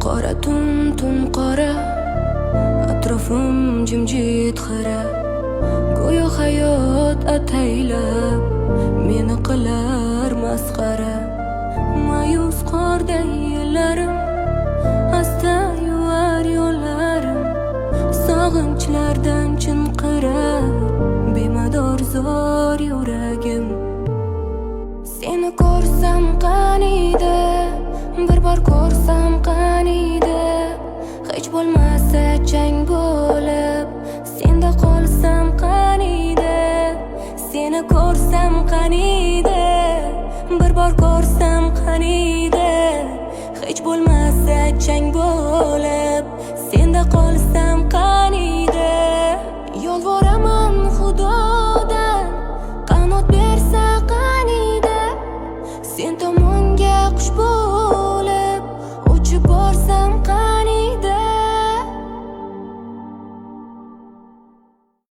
qora tun qora, atrofim jimjit xira. Go'yo hayot ataylab meni qilar masxara. Ma'yus qorday yillarim, asta yuvar yo'llarim, sog'inchlardan chinqirar bemador zor yuragim. Seni ko'rsam qaniydi, bir bor ko'rsam qaniydi, hech bo'lmasa chang bo'lib senda qolsam qaniydi. Seni ko'rsam qaniydi, bir bor ko'rsam qaniydi, hech bo'lmasa chang bo'lib senda qolsam qaniydi.